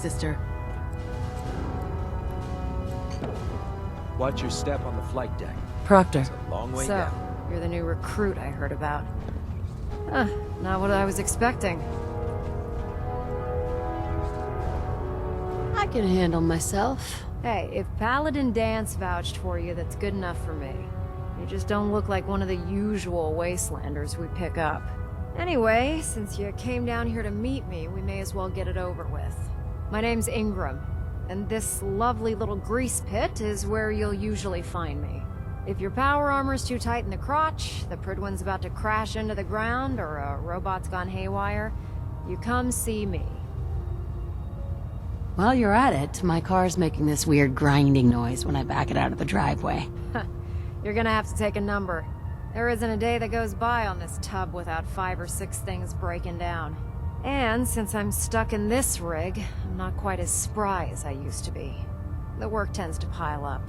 sister. Watch your step on the flight deck. Proctor. It's a long way So, down. you're the new recruit I heard about. Not what I was expecting. I can handle myself. Hey, if Paladin Dance vouched for you, that's good enough for me. You just don't look like one of the usual wastelanders we pick up. Anyway, since you came down here to meet me, we may as well get it over with. My name's Ingram, and this lovely little grease pit is where you'll usually find me. If your power armor's too tight in the crotch, the Prydwen's about to crash into the ground, or a robot's gone haywire, you come see me. While you're at it, my car's making this weird grinding noise when I back it out of the driveway. You're gonna have to take a number. There isn't a day that goes by on this tub without 5 or 6 things breaking down. And since I'm stuck in this rig, I'm not quite as spry as I used to be. The work tends to pile up.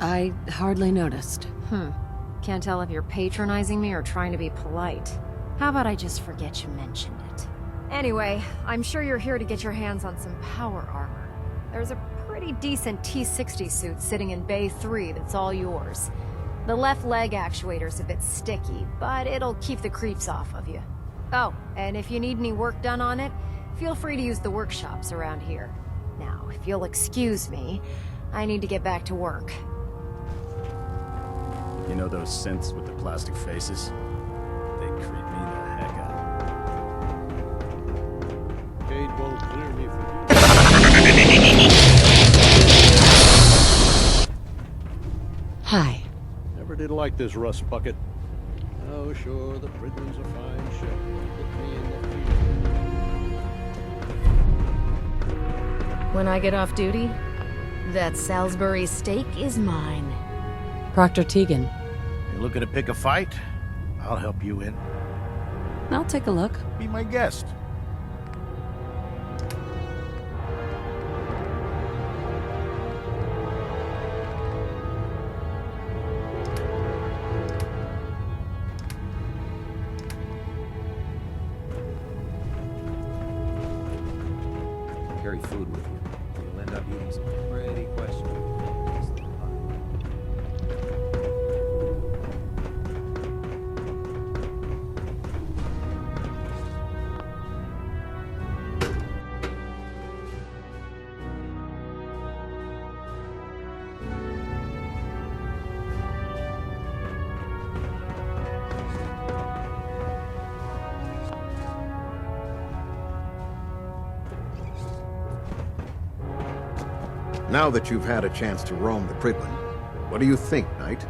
I hardly noticed. Can't tell if you're patronizing me or trying to be polite. How about I just forget you mentioned it? Anyway, I'm sure you're here to get your hands on some power armor. There's a pretty decent T-60 suit sitting in Bay 3 that's all yours. The left leg actuator's a bit sticky, but it'll keep the creeps off of you. Oh, and if you need any work done on it, feel free to use the workshops around here. Now, if you'll excuse me, I need to get back to work. You know those synths with the plastic faces? They creep me the heck out. Cade won't clear me for Hi. Never did like this rust bucket. Oh, sure, the Prydwen's a fine ship. Put me in the field. When I get off duty, that Salisbury steak is mine. Proctor Tegan. You looking to pick a fight? I'll help you in. I'll take a look. Be my guest. Carry food with you. You'll end up eating some pretty questionable things. Now that you've had a chance to roam the Prydwen, what do you think, Knight?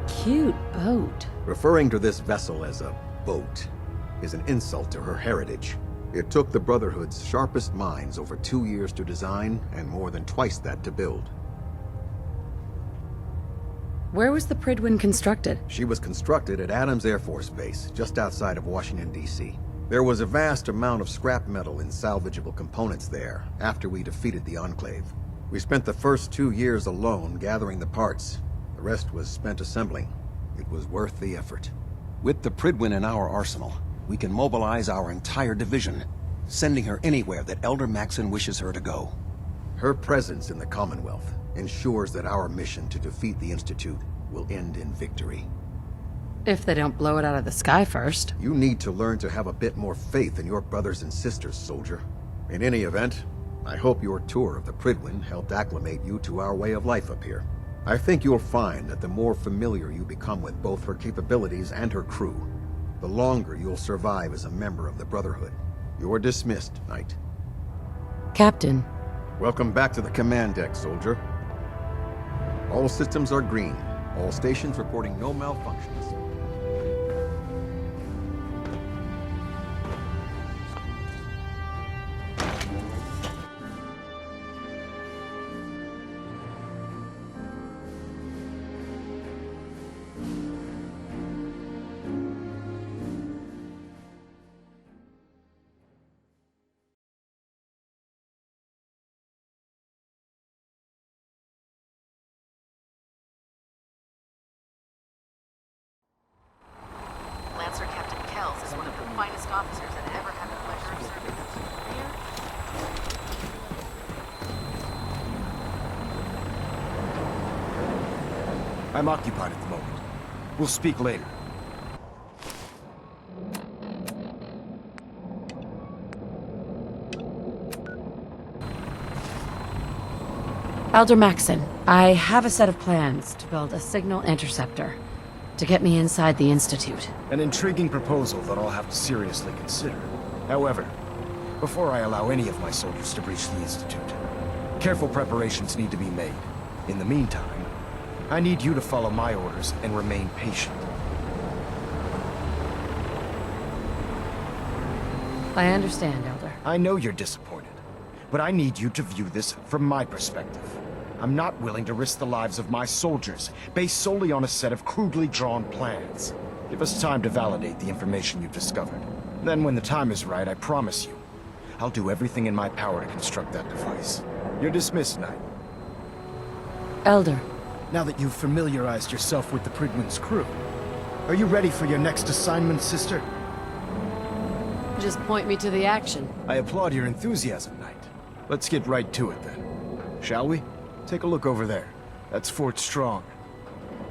Cute boat. Referring to this vessel as a boat is an insult to her heritage. It took the Brotherhood's sharpest minds over 2 years to design and more than twice that to build. Where was the Prydwen constructed? She was constructed at Adams Air Force Base, just outside of Washington, D.C. There was a vast amount of scrap metal and salvageable components there after we defeated the Enclave. We spent the first 2 years alone gathering the parts. The rest was spent assembling. It was worth the effort. With the Prydwen in our arsenal, we can mobilize our entire division, sending her anywhere that Elder Maxon wishes her to go. Her presence in the Commonwealth ensures that our mission to defeat the Institute will end in victory. If they don't blow it out of the sky first. You need to learn to have a bit more faith in your brothers and sisters, soldier. In any event, I hope your tour of the Prydwen helped acclimate you to our way of life up here. I think you'll find that the more familiar you become with both her capabilities and her crew, the longer you'll survive as a member of the Brotherhood. You're dismissed, Knight. Captain. Welcome back to the command deck, soldier. All systems are green. All stations reporting no malfunctions. is one of the finest officers that ever had the pleasure of serving us. I'm occupied at the moment. We'll speak later. Elder Maxon, I have a set of plans to build a signal interceptor to get me inside the Institute. An intriguing proposal that I'll have to seriously consider. However, before I allow any of my soldiers to breach the Institute, careful preparations need to be made. In the meantime, I need you to follow my orders and remain patient. I understand, Elder. I know you're disappointed, but I need you to view this from my perspective. I'm not willing to risk the lives of my soldiers based solely on a set of crudely drawn plans. Give us time to validate the information you've discovered. Then when the time is right, I promise you, I'll do everything in my power to construct that device. You're dismissed, Knight. Elder, Now that you've familiarized yourself with the Prydwen's crew, are you ready for your next assignment, sister? just point me to the action. I applaud your enthusiasm, Knight. Let's get right to it, then. Shall we? Take a look over there. That's Fort Strong.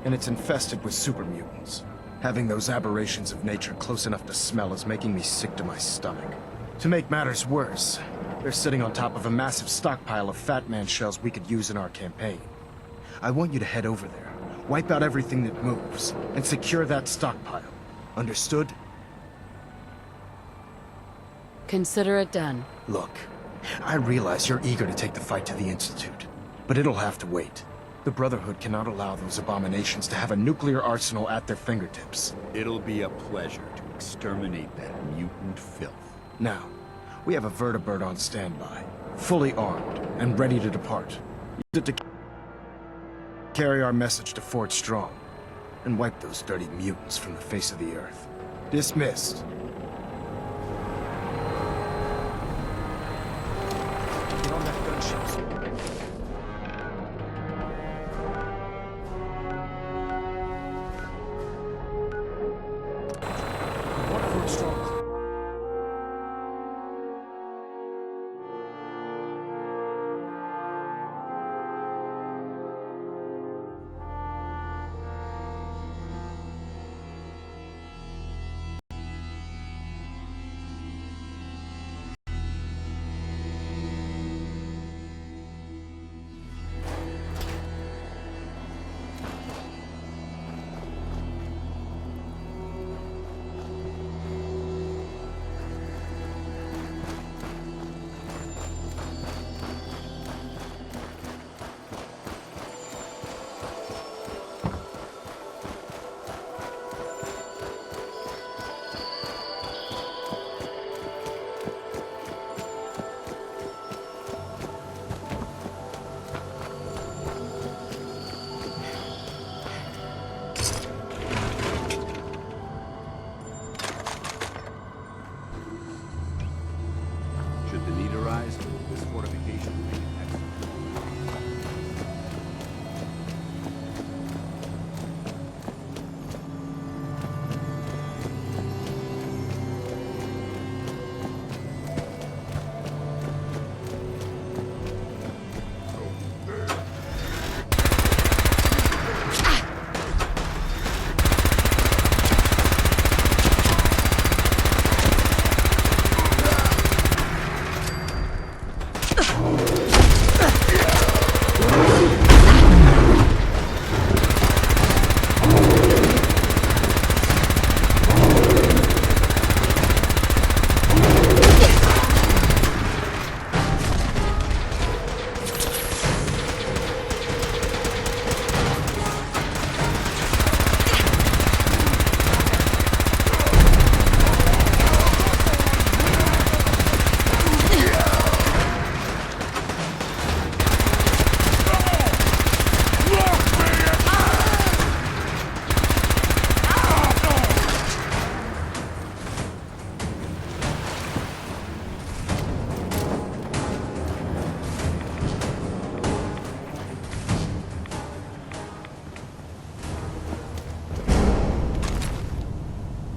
And it's infested with super mutants. Having those aberrations of nature close enough to smell is making me sick to my stomach. To make matters worse, they're sitting on top of a massive stockpile of Fat Man shells we could use in our campaign. I want you to head over there, wipe out everything that moves, and secure that stockpile. Understood? Consider it done. Look, I realize you're eager to take the fight to the Institute, but it'll have to wait. The Brotherhood cannot allow those abominations to have a nuclear arsenal at their fingertips. It'll be a pleasure to exterminate that mutant filth. Now, we have a vertibird on standby, fully armed and ready to depart. Use it to carry our message to Fort Strong and wipe those dirty mutants from the face of the earth. Dismissed. Get on that gunship, soldier. What Fort Strong?